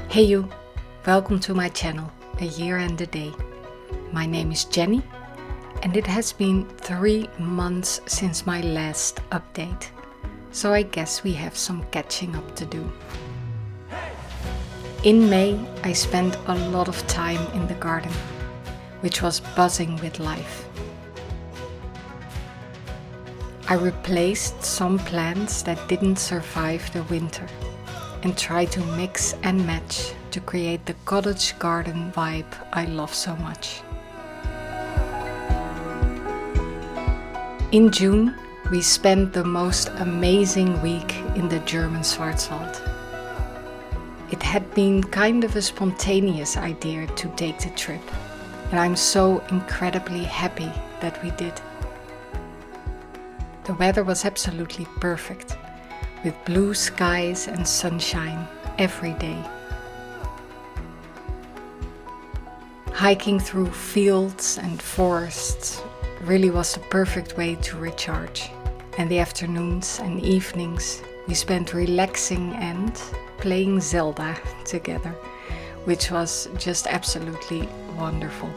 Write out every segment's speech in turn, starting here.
Hey you, welcome to my channel, A Year and a Day. My name is Jenny and it has been 3 months since my last update. So I guess we have some catching up to do. In May, I spent a lot of time in the garden, which was buzzing with life. I replaced some plants that didn't survive the winter and tried to mix and match to create the cottage garden vibe I love so much. In June, we spent the most amazing week in the German Schwarzwald. It had been kind of a spontaneous idea to take the trip, and I'm so incredibly happy that we did. The weather was absolutely perfect, with blue skies and sunshine every day. Hiking through fields and forests really was the perfect way to recharge. And the afternoons and evenings we spent relaxing and playing Zelda together, which was just absolutely wonderful.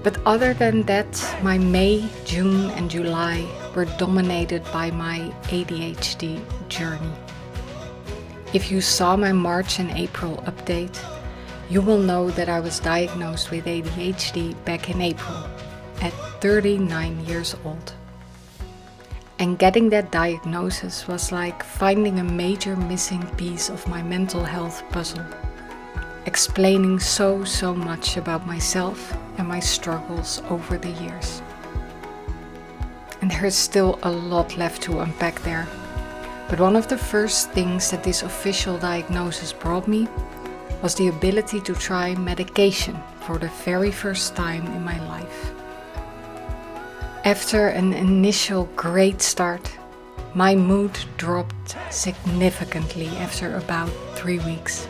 But other than that, my May, June and July were dominated by my ADHD journey. If you saw my March and April update, you will know that I was diagnosed with ADHD back in April, at 39 years old. And getting that diagnosis was like finding a major missing piece of my mental health puzzle, explaining so much about myself and my struggles over the years. And there is still a lot left to unpack there. But one of the first things that this official diagnosis brought me was the ability to try medication for the very first time in my life. After an initial great start, my mood dropped significantly after about 3 weeks.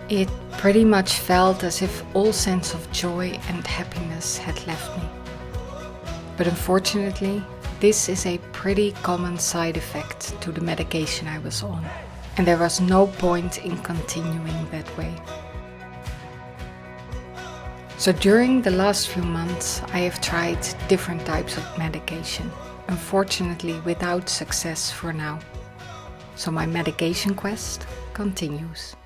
It pretty much felt as if all sense of joy and happiness had left me. But unfortunately, this is a pretty common side effect to the medication I was on, and there was no point in continuing that way. So during the last few months, I have tried different types of medication, unfortunately without success for now. So my medication quest continues.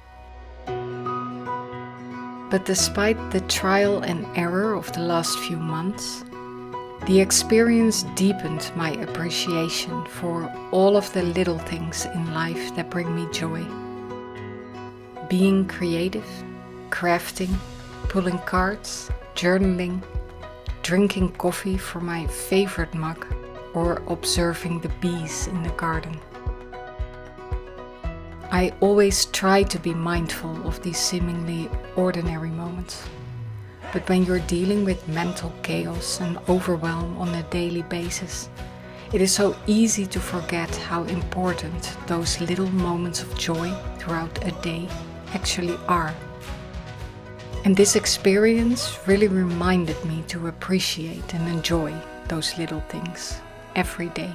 But despite the trial and error of the last few months, the experience deepened my appreciation for all of the little things in life that bring me joy. Being creative, crafting, pulling cards, journaling, drinking coffee from my favorite mug, or observing the bees in the garden. I always try to be mindful of these seemingly ordinary moments. But when you're dealing with mental chaos and overwhelm on a daily basis, it is so easy to forget how important those little moments of joy throughout a day actually are. And this experience really reminded me to appreciate and enjoy those little things every day.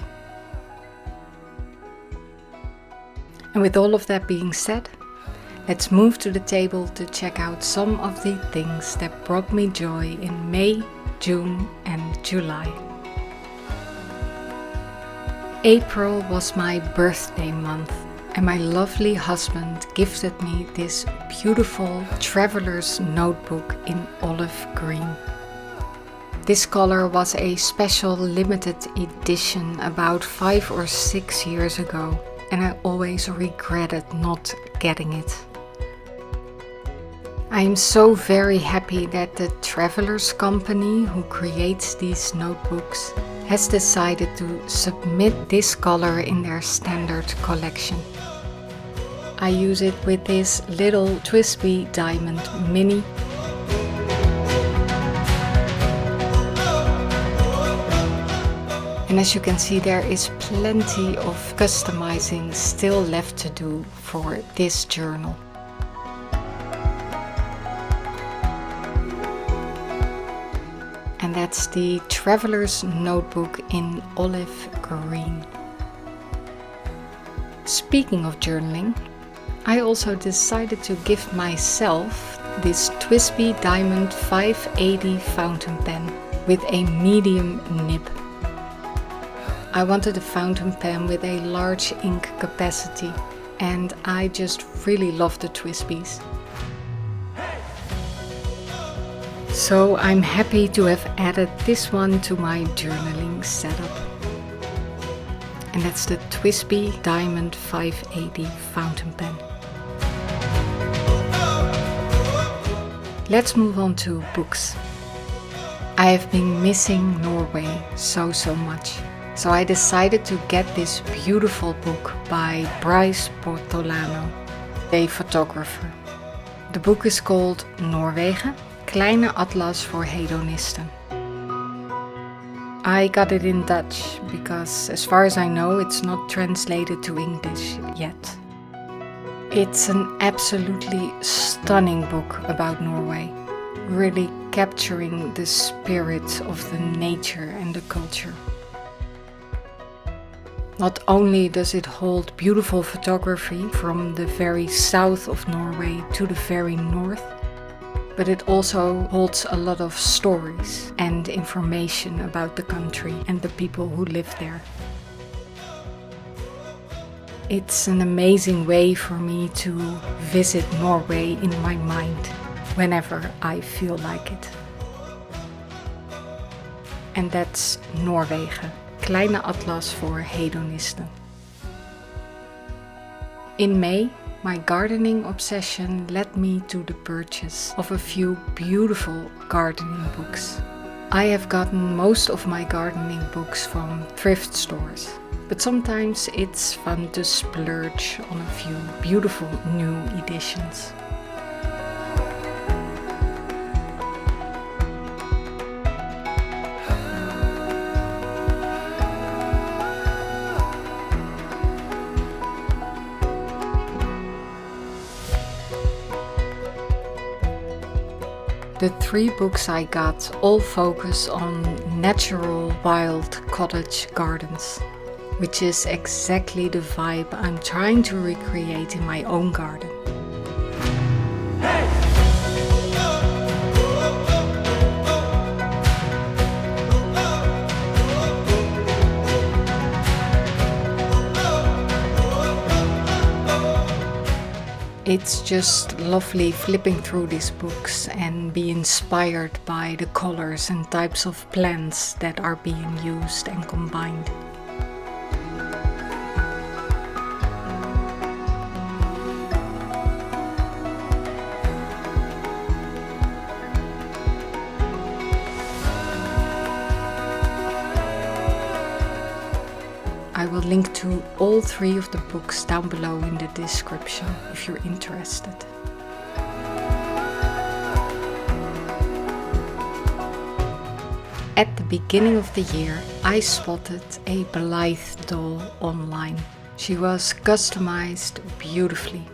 And with all of that being said, let's move to the table to check out some of the things that brought me joy in May, June and July. April was my birthday month, and my lovely husband gifted me this beautiful traveler's notebook in olive green. This color was a special limited edition about 5 or 6 years ago, and I always regretted not getting it. I am so very happy that the Travelers Company who creates these notebooks has decided to submit this color in their standard collection. I use it with this little Twisby diamond mini. And as you can see, there is plenty of customizing still left to do for this journal. And that's the Traveler's Notebook in olive green. Speaking of journaling, I also decided to gift myself this Twisby Diamond 580 fountain pen with a medium nib. I wanted a fountain pen with a large ink capacity, and I just really love the Twisbys. So I'm happy to have added this one to my journaling setup. And that's the Twisby Diamond 580 fountain pen. Let's move on to books. I have been missing Norway so much. So I decided to get this beautiful book by Bryce Portolano, a photographer. The book is called Noorwegen, Kleine Atlas voor Hedonisten. I got it in Dutch because, as far as I know, it's not translated to English yet. It's an absolutely stunning book about Norway, really capturing the spirit of the nature and the culture. Not only does it hold beautiful photography from the very south of Norway to the very north, but it also holds a lot of stories and information about the country and the people who live there. It's an amazing way for me to visit Norway in my mind whenever I feel like it. And that's Noorwegen, Kleine Atlas voor Hedonisten. In May, my gardening obsession led me to the purchase of a few beautiful gardening books. I have gotten most of my gardening books from thrift stores, but sometimes it's fun to splurge on a few beautiful new editions. The 3 books I got all focus on natural wild cottage gardens, which is exactly the vibe I'm trying to recreate in my own garden. It's just lovely flipping through these books and be inspired by the colors and types of plants that are being used and combined. I will link to all 3 of the books down below in the description if you're interested. At the beginning of the year, I spotted a Blythe doll online. She was customized beautifully.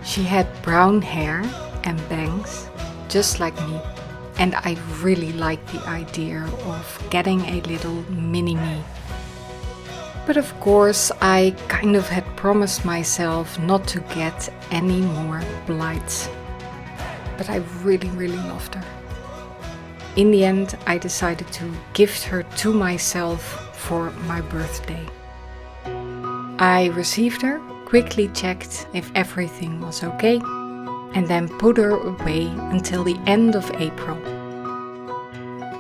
She had brown hair and bangs, just like me. And I really liked the idea of getting a little mini-me. But of course, I kind of had promised myself not to get any more Blythes. But I really loved her. In the end, I decided to gift her to myself for my birthday. I received her, quickly checked if everything was okay, and then put her away until the end of April.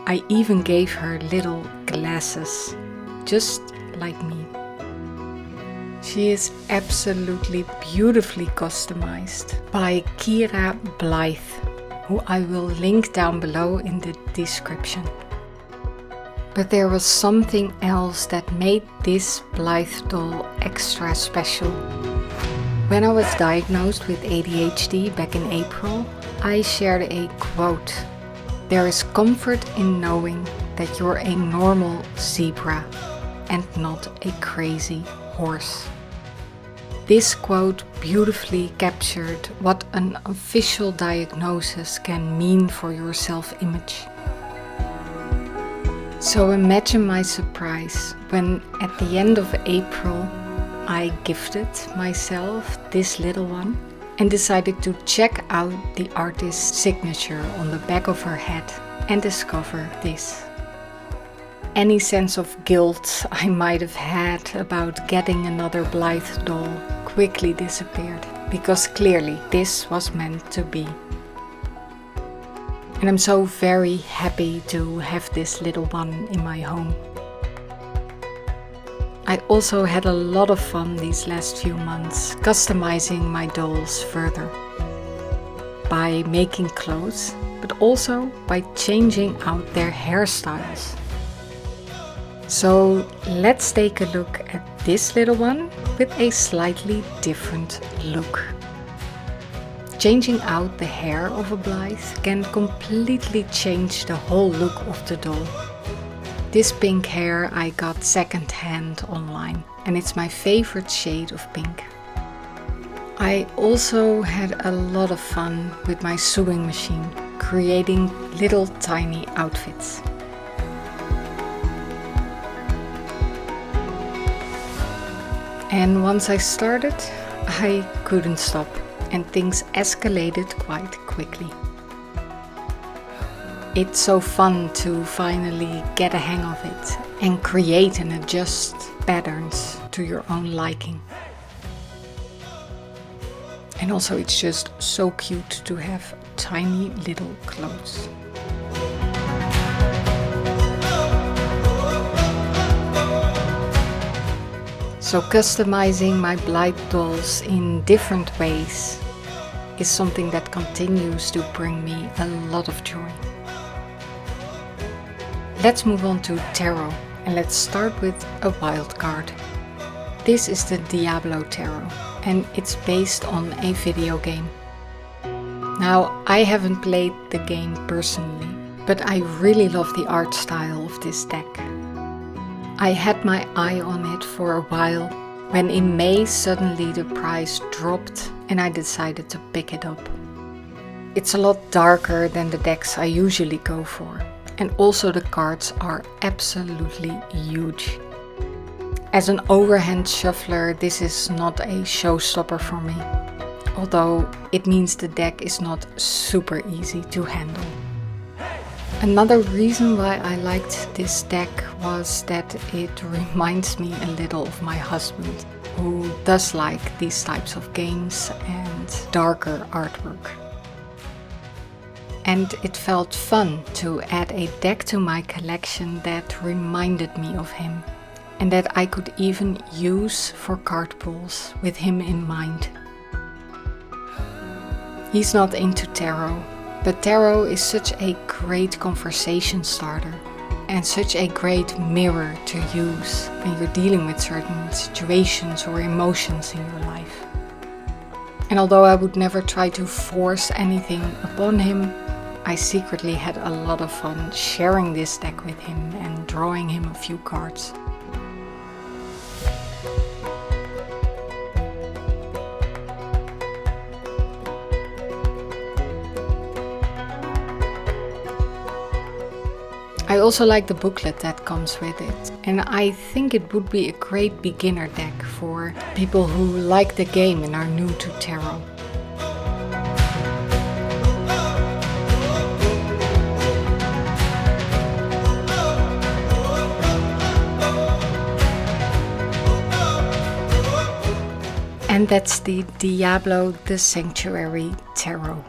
I even gave her little glasses, just like me. She is absolutely beautifully customized by Kira Blythe, who I will link down below in the description. But there was something else that made this Blythe doll extra special. When I was diagnosed with ADHD back in April, I shared a quote. There is comfort in knowing that you're a normal zebra and not a crazy horse. This quote beautifully captured what an official diagnosis can mean for your self-image. So imagine my surprise when at the end of April I gifted myself this little one and decided to check out the artist's signature on the back of her head and discover this. Any sense of guilt I might have had about getting another Blythe doll quickly disappeared, because clearly this was meant to be. And I'm so very happy to have this little one in my home. I also had a lot of fun these last few months customizing my dolls further. By making clothes, but also by changing out their hairstyles. So let's take a look at this little one with a slightly different look. Changing out the hair of a Blythe can completely change the whole look of the doll. This pink hair I got second-hand online, and it's my favorite shade of pink. I also had a lot of fun with my sewing machine, creating little tiny outfits. And once I started, I couldn't stop, and things escalated quite quickly. It's so fun to finally get a hang of it and create and adjust patterns to your own liking. And also it's just so cute to have tiny little clothes. So customizing my Blythe dolls in different ways is something that continues to bring me a lot of joy. Let's move on to tarot, and let's start with a wild card. This is the Diablo Tarot, and it's based on a video game. Now, I haven't played the game personally, but I really love the art style of this deck. I had my eye on it for a while, when in May suddenly the price dropped and I decided to pick it up. It's a lot darker than the decks I usually go for. And also the cards are absolutely huge. As an overhand shuffler, this is not a showstopper for me. Although it means the deck is not super easy to handle. Another reason why I liked this deck was that it reminds me a little of my husband, who does like these types of games and darker artwork. And it felt fun to add a deck to my collection that reminded me of him, and that I could even use for card pulls with him in mind. He's not into tarot, but tarot is such a great conversation starter and such a great mirror to use when you're dealing with certain situations or emotions in your life. And although I would never try to force anything upon him, I secretly had a lot of fun sharing this deck with him and drawing him a few cards. I also like the booklet that comes with it, and I think it would be a great beginner deck for people who like the game and are new to tarot. And that's the Diablo the Sanctuary Tarot.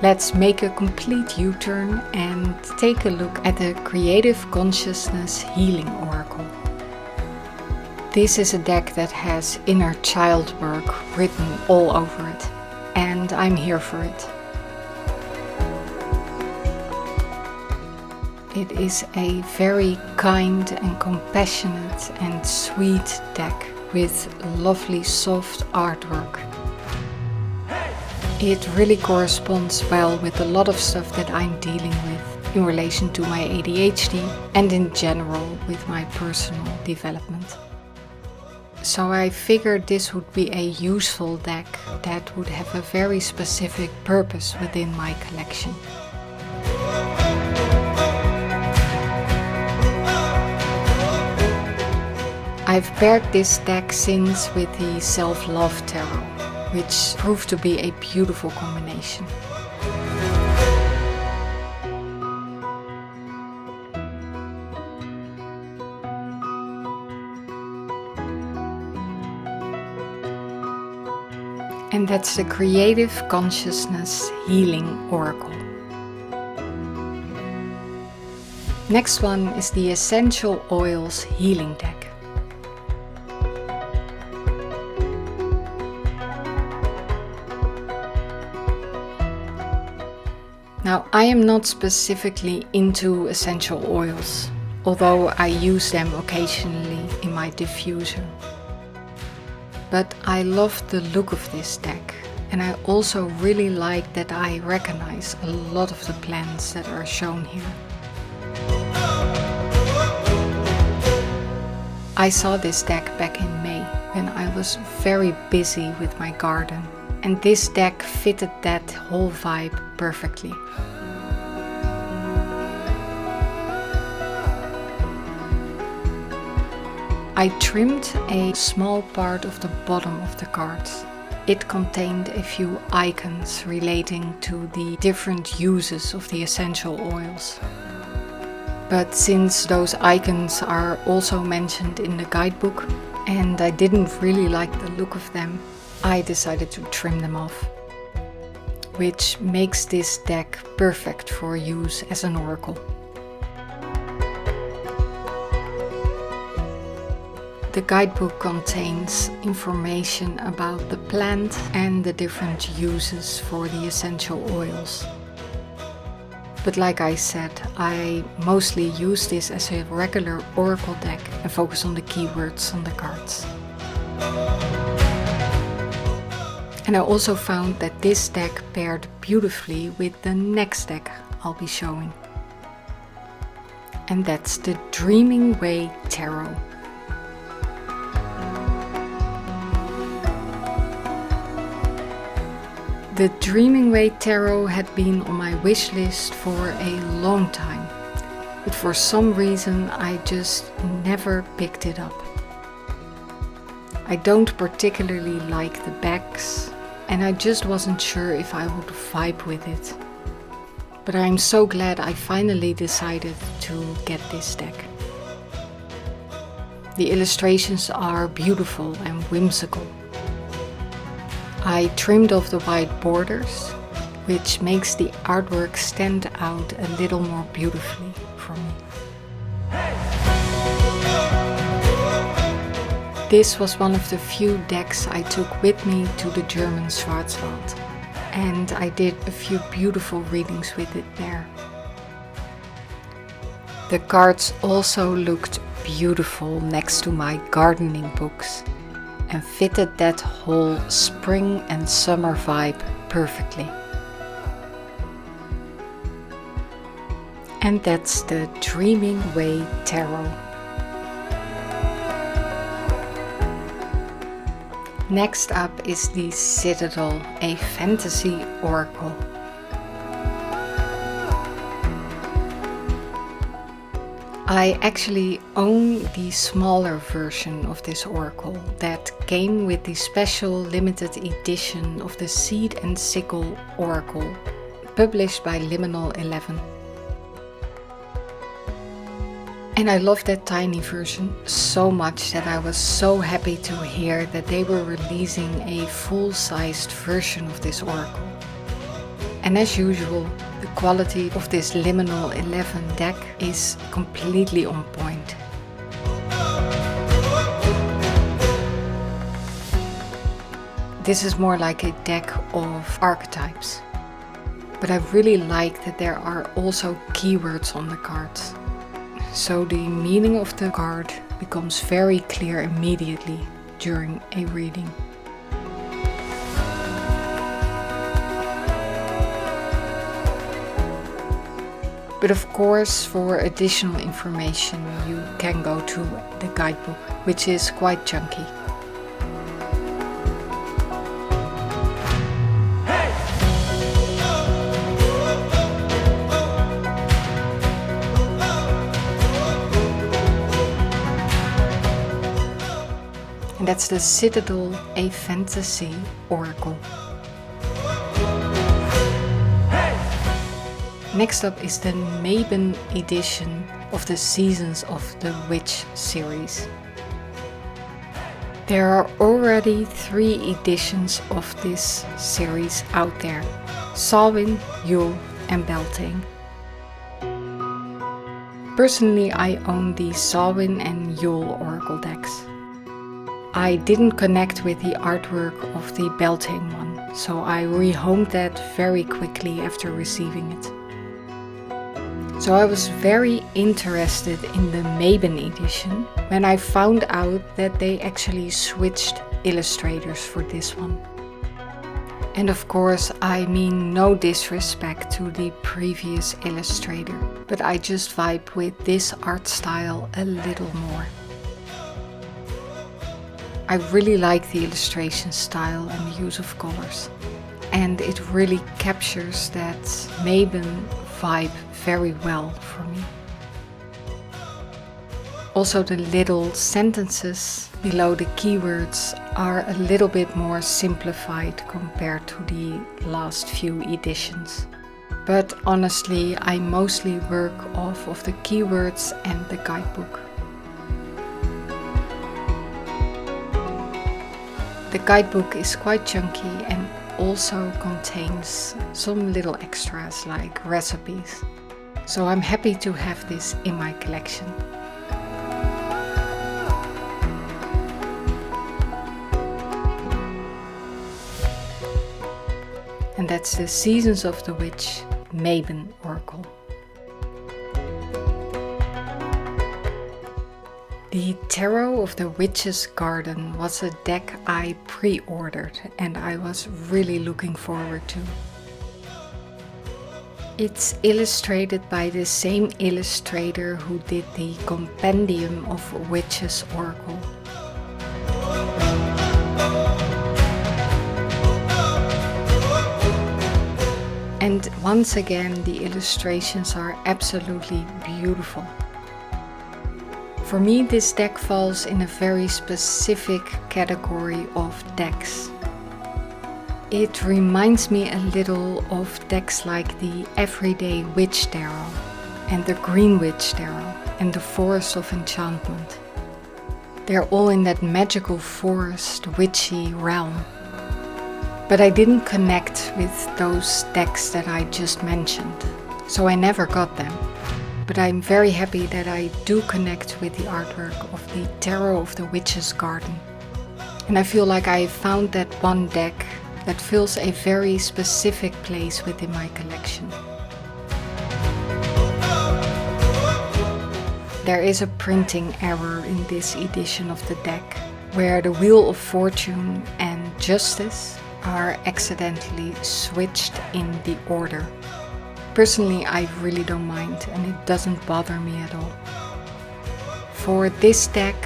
Let's make a complete U-turn and take a look at the Creative Consciousness Healing Oracle. This is a deck that has inner child work written all over it, and I'm here for it. It is a very kind and compassionate and sweet deck with lovely soft artwork. It really corresponds well with a lot of stuff that I'm dealing with in relation to my ADHD and in general with my personal development. So I figured this would be a useful deck that would have a very specific purpose within my collection. I've paired this deck since with the Self-Love Tarot, which proved to be a beautiful combination. And that's the Creative Consciousness Healing Oracle. Next one is the Essential Oils Healing Deck. Now, I am not specifically into essential oils, although I use them occasionally in my diffuser. But I love the look of this deck, and I also really like that I recognize a lot of the plants that are shown here. I saw this deck back in May when I was very busy with my garden, and this deck fitted that whole vibe perfectly. I trimmed a small part of the bottom of the cards. It contained a few icons relating to the different uses of the essential oils. But since those icons are also mentioned in the guidebook and I didn't really like the look of them, I decided to trim them off, which makes this deck perfect for use as an oracle. The guidebook contains information about the plant and the different uses for the essential oils. But like I said, I mostly use this as a regular oracle deck and focus on the keywords on the cards. And I also found that this deck paired beautifully with the next deck I'll be showing. And that's the Dreaming Way Tarot. The Dreaming Way Tarot had been on my wish list for a long time, but for some reason I just never picked it up. I don't particularly like the backs, and I just wasn't sure if I would vibe with it. But I'm so glad I finally decided to get this deck. The illustrations are beautiful and whimsical. I trimmed off the white borders, which makes the artwork stand out a little more beautifully for me. This was one of the few decks I took with me to the German Schwarzwald, and I did a few beautiful readings with it there. The cards also looked beautiful next to my gardening books and fitted that whole spring and summer vibe perfectly. And that's the Dreaming Way Tarot. Next up is the Citadel, a fantasy oracle. I actually own the smaller version of this oracle that came with the special limited edition of the Seed and Sickle Oracle, published by Liminal 11. And I love that tiny version so much that I was so happy to hear that they were releasing a full-sized version of this oracle. And as usual, the quality of this Liminal 11 deck is completely on point. This is more like a deck of archetypes. But I really like that there are also keywords on the cards. So the meaning of the card becomes very clear immediately during a reading. But of course, for additional information, you can go to the guidebook, which is quite chunky. and that's the Citadel A Fantasy Oracle. Next up is the Mabon edition of the Seasons of the Witch series. There are already 3 editions of this series out there: Samhain, Yule and Beltane. Personally, I own the Samhain and Yule Oracle decks. I didn't connect with the artwork of the Beltane one, so I rehomed that very quickly after receiving it. So I was very interested in the Mabon edition when I found out that they actually switched illustrators for this one. And of course, I mean no disrespect to the previous illustrator, but I just vibe with this art style a little more. I really like the illustration style and the use of colors, and it really captures that Mabon vibe very well for me. Also, the little sentences below the keywords are a little bit more simplified compared to the last few editions. But honestly, I mostly work off of the keywords and the guidebook. The guidebook is quite chunky and also contains some little extras like recipes. So I'm happy to have this in my collection. And that's the Seasons of the Witch Mabon Oracle. The Tarot of the Witch's Garden was a deck I pre-ordered and I was really looking forward to. It's illustrated by the same illustrator who did the Compendium of Witches Oracle. And once again, the illustrations are absolutely beautiful. For me, this deck falls in a very specific category of decks. It reminds me a little of decks like the Everyday Witch Tarot and the Green Witch Tarot and the Forest of Enchantment. They're all in that magical forest, witchy realm. But I didn't connect with those decks that I just mentioned, so I never got them. But I'm very happy that I do connect with the artwork of the Tarot of the Witch's Garden. And I feel like I found that one deck that fills a very specific place within my collection. There is a printing error in this edition of the deck, where the Wheel of Fortune and Justice are accidentally switched in the order. Personally, I really don't mind and it doesn't bother me at all. For this deck,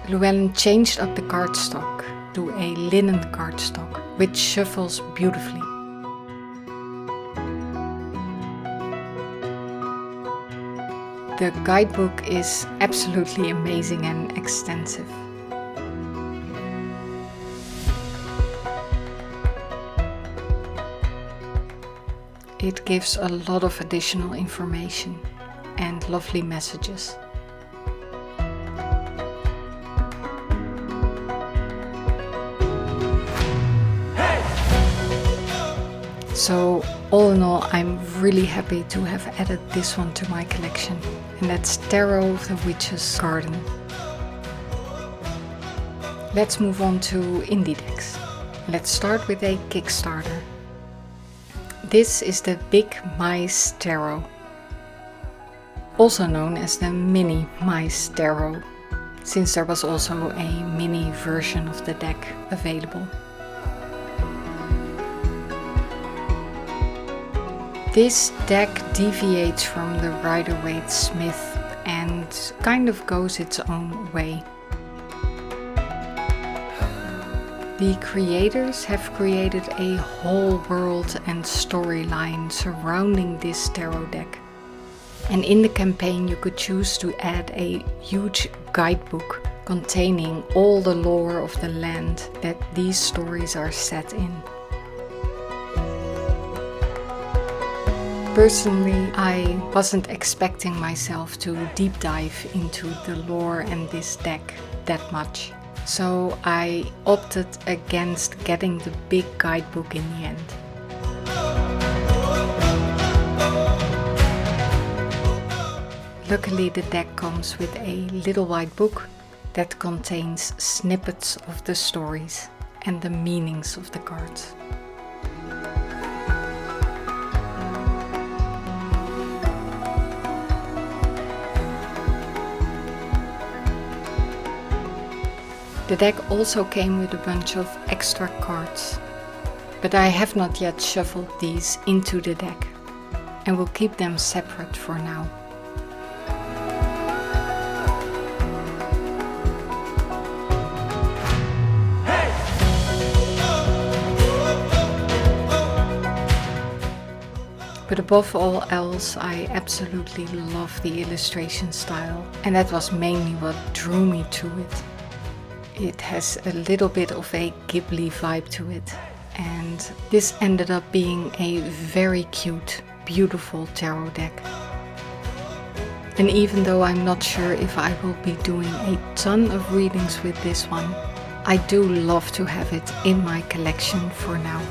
Llewellyn changed up the cardstock to a linen cardstock, which shuffles beautifully. The guidebook is absolutely amazing and extensive. It gives a lot of additional information and lovely messages. So all in all, I'm really happy to have added this one to my collection, and that's Tarot of the Witch's Garden. Let's move on to indie decks. Let's start with a Kickstarter. This is the Big Mice Tarot, also known as the Mini Mice Tarot, since there was also a mini version of the deck available. This deck deviates from the Rider-Waite-Smith and kind of goes its own way. The creators have created a whole world and storyline surrounding this tarot deck. And in the campaign you could choose to add a huge guidebook containing all the lore of the land that these stories are set in. Personally, I wasn't expecting myself to deep dive into the lore and this deck that much, so I opted against getting the big guidebook in the end. Luckily, the deck comes with a little white book that contains snippets of the stories and the meanings of the cards. The deck also came with a bunch of extra cards, but I have not yet shuffled these into the deck and will keep them separate for now. But above all else, I absolutely love the illustration style, and that was mainly what drew me to it. It has a little bit of a Ghibli vibe to it, and this ended up being a very cute, beautiful tarot deck. And even though I'm not sure if I will be doing a ton of readings with this one, I do love to have it in my collection for now.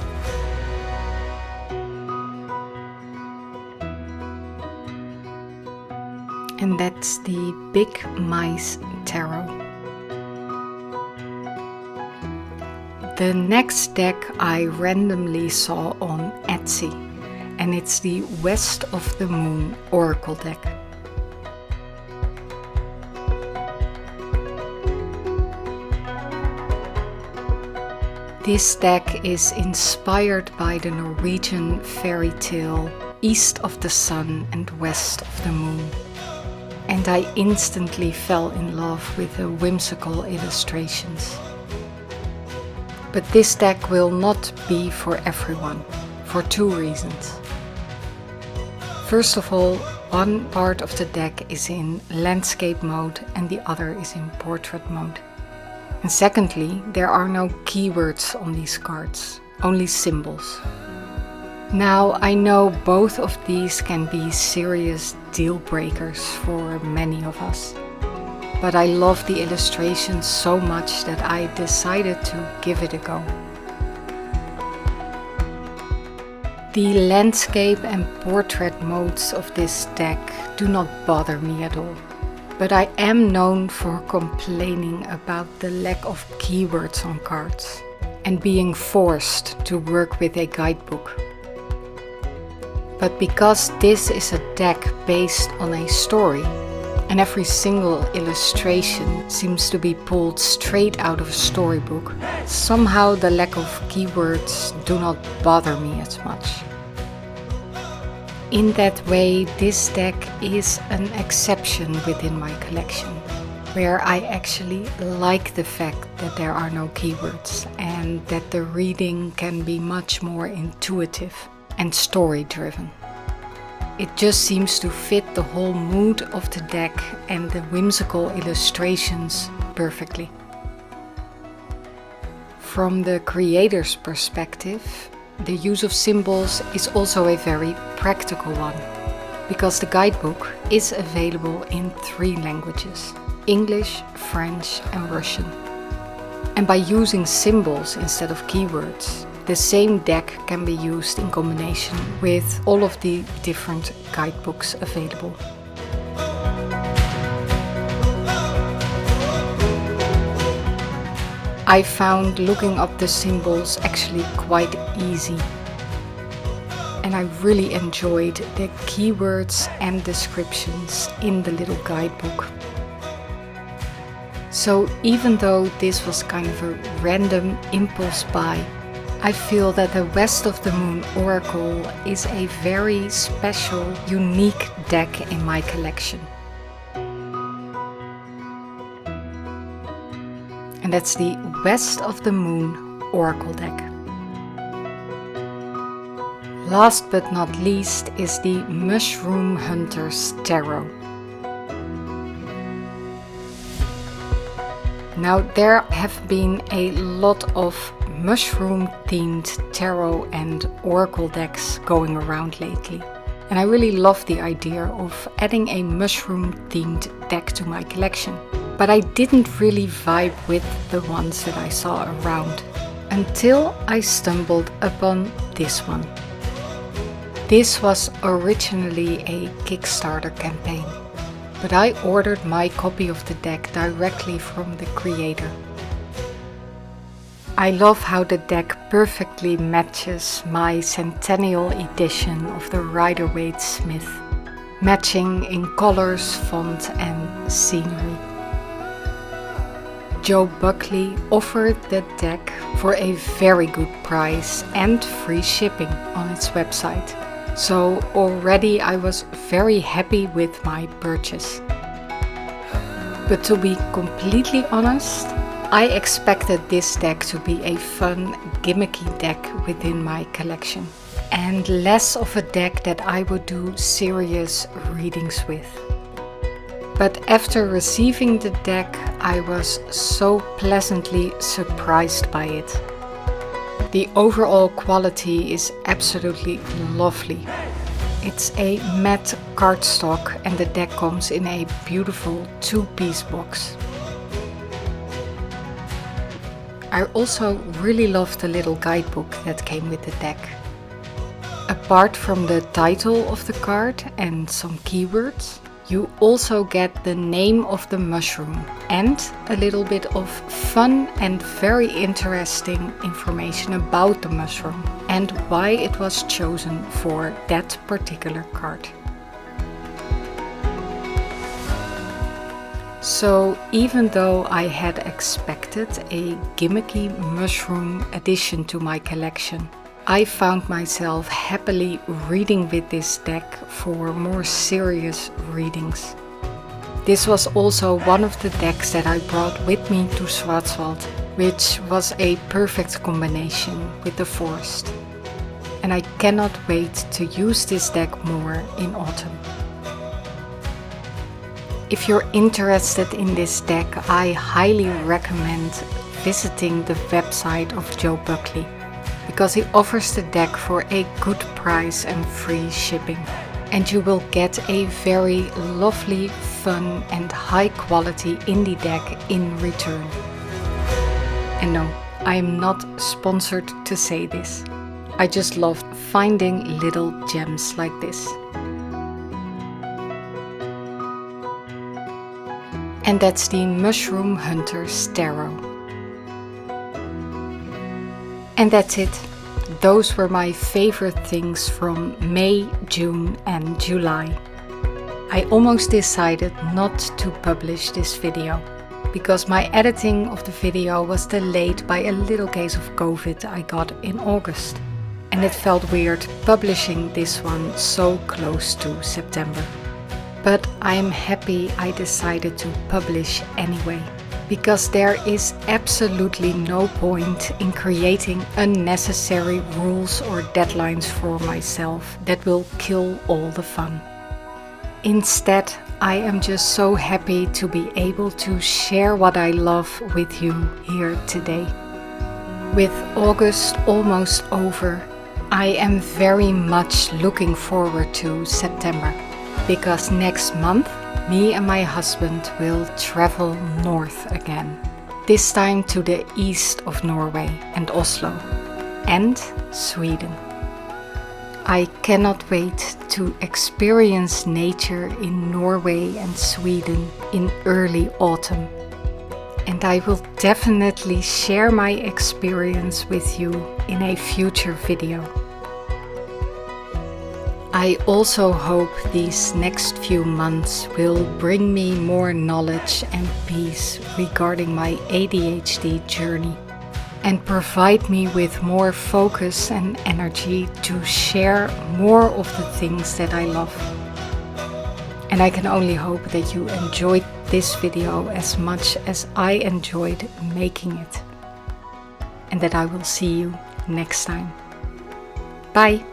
And that's the Big Mice Tarot. The next deck I randomly saw on Etsy, and it's the West of the Moon Oracle deck. This deck is inspired by the Norwegian fairy tale East of the Sun and West of the Moon. And I instantly fell in love with the whimsical illustrations. But this deck will not be for everyone, for two reasons. First of all, one part of the deck is in landscape mode and the other is in portrait mode. And secondly, there are no keywords on these cards, only symbols. Now, I know both of these can be serious deal breakers for many of us, but I love the illustrations so much that I decided to give it a go. The landscape and portrait modes of this deck do not bother me at all, but I am known for complaining about the lack of keywords on cards and being forced to work with a guidebook. But because this is a deck based on a story, and every single illustration seems to be pulled straight out of a storybook, somehow the lack of keywords do not bother me as much. In that way, this deck is an exception within my collection, where I actually like the fact that there are no keywords and that the reading can be much more intuitive and story driven. It just seems to fit the whole mood of the deck and the whimsical illustrations perfectly. From the creator's perspective, the use of symbols is also a very practical one, because the guidebook is available in 3 languages: English, French and Russian. And by using symbols instead of keywords, the same deck can be used in combination with all of the different guidebooks available. I found looking up the symbols actually quite easy. And I really enjoyed the keywords and descriptions in the little guidebook. So even though this was kind of a random impulse buy, I feel that the West of the Moon Oracle is a very special, unique deck in my collection. And that's the West of the Moon Oracle deck. Last but not least is the Mushroom Hunters Tarot. Now, there have been a lot of mushroom-themed tarot and oracle decks going around lately. And I really love the idea of adding a mushroom-themed deck to my collection. But I didn't really vibe with the ones that I saw around until I stumbled upon this one. This was originally a Kickstarter campaign, but I ordered my copy of the deck directly from the creator. I love how the deck perfectly matches my centennial edition of the Rider-Waite-Smith, matching in colors, font and scenery. Joe Buckley offered the deck for a very good price and free shipping on its website. So already I was very happy with my purchase. But to be completely honest, I expected this deck to be a fun, gimmicky deck within my collection, and less of a deck that I would do serious readings with. But after receiving the deck, I was so pleasantly surprised by it. The overall quality is absolutely lovely. It's a matte cardstock and the deck comes in a beautiful 2-piece box. I also really love the little guidebook that came with the deck. Apart from the title of the card and some keywords, you also get the name of the mushroom and a little bit of fun and very interesting information about the mushroom and why it was chosen for that particular card. So even though I had expected a gimmicky mushroom addition to my collection, I found myself happily reading with this deck for more serious readings. This was also one of the decks that I brought with me to Schwarzwald, which was a perfect combination with the forest. And I cannot wait to use this deck more in autumn. If you're interested in this deck, I highly recommend visiting the website of Joe Buckley, because he offers the deck for a good price and free shipping. And you will get a very lovely, fun and high quality indie deck in return. And no, I am not sponsored to say this. I just love finding little gems like this. And that's the Mushroom Hunter's Tarot. And that's it. Those were my favorite things from May, June and July. I almost decided not to publish this video because my editing of the video was delayed by a little case of COVID I got in August. And it felt weird publishing this one so close to September. But I am happy I decided to publish anyway, because there is absolutely no point in creating unnecessary rules or deadlines for myself that will kill all the fun. Instead, I am just so happy to be able to share what I love with you here today. With August almost over, I am very much looking forward to September, because next month me and my husband will travel north again, this time to the east of Norway and Oslo, and Sweden. I cannot wait to experience nature in Norway and Sweden in early autumn. And I will definitely share my experience with you in a future video. I also hope these next few months will bring me more knowledge and peace regarding my ADHD journey and provide me with more focus and energy to share more of the things that I love. And I can only hope that you enjoyed this video as much as I enjoyed making it. And that I will see you next time. Bye!